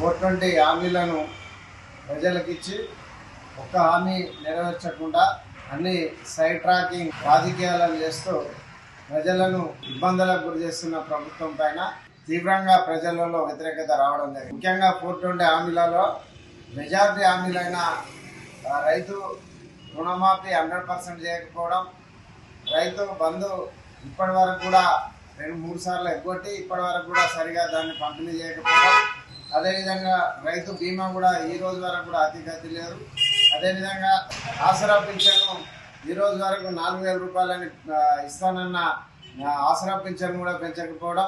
420 హామీలను ప్రజలకిచ్చి ఒక్క హామీ నెరవేర్చకుండా అన్ని సైడ్ ట్రాకింగ్ రాజకీయాలను చేస్తూ ప్రజలను ఇబ్బందులకు గురి చేస్తున్న ప్రభుత్వం పైన తీవ్రంగా ప్రజలలో వ్యతిరేకత రావడం జరిగింది. ముఖ్యంగా 420 హామీలలో మెజారిటీ హామీలైన రైతు రుణమాఫీ 100% చేయకపోవడం, రైతు బంధు ఇప్పటి వరకు కూడా 2-3 సార్లు ఎగ్గొట్టి ఇప్పటి వరకు కూడా సరిగా దాన్ని పంపిణీ చేయకపోవడం, అదేవిధంగా రైతు బీమా కూడా ఈ రోజు వరకు కూడా అతిగతి లేదు. అదేవిధంగా ఆసరా పింఛను ఈ రోజు వరకు 4,000 రూపాయలని ఇస్తానన్న ఆసరా పింఛను కూడా పెంచకపోవడం,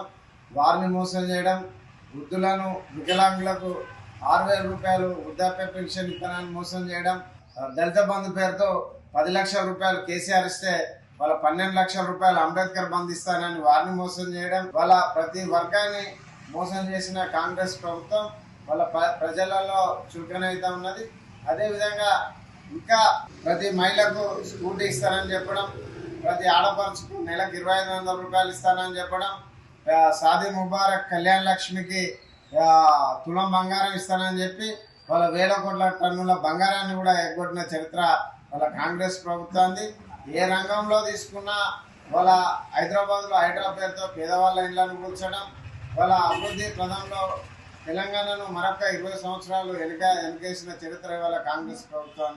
వారిని మోసం చేయడం, వృద్ధులను వికలాంగులకు 6,000 రూపాయలు వృద్ధాప్య పెన్షన్ ఇస్తానని మోసం చేయడం, దళిత బంధు పేరుతో 10 లక్షల రూపాయలు కేసీఆర్ ఇస్తే వాళ్ళ 12 లక్షల రూపాయలు అంబేద్కర్ బంధు ఇస్తానని వారిని మోసం చేయడం, వాళ్ళ ప్రతి వర్గాన్ని మోసం చేసిన కాంగ్రెస్ ప్రభుత్వం వాళ్ళ ప్రజలలో చులకనైతే ఉన్నది. అదేవిధంగా ఇంకా ప్రతి మహిళకు స్కూటీ ఇస్తానని చెప్పడం, ప్రతి ఆడపడుచుకు నెలకు 2,500 రూపాయలు ఇస్తానని చెప్పడం, షాదీ ముబారక్ కళ్యాణ్ లక్ష్మికి తులం బంగారం ఇస్తానని చెప్పి వాళ్ళ 1,000 కోట్ల టన్నుల బంగారాన్ని కూడా ఎగ్గొట్టిన చరిత్ర వాళ్ళ కాంగ్రెస్ ప్రభుత్వాన్ని. ఏ రంగంలో తీసుకున్నా వాళ్ళ హైదరాబాద్లో హైడ్రా పేరుతో పేదవాళ్ళ ఇళ్లను కూల్చడం, వాళ్ళ అభివృద్ధి ప్రదంలో తెలంగాణను మరొక 20 సంవత్సరాలు వెనకేసిన చరిత్ర వాళ్ళ కాంగ్రెస్ ప్రభుత్వం.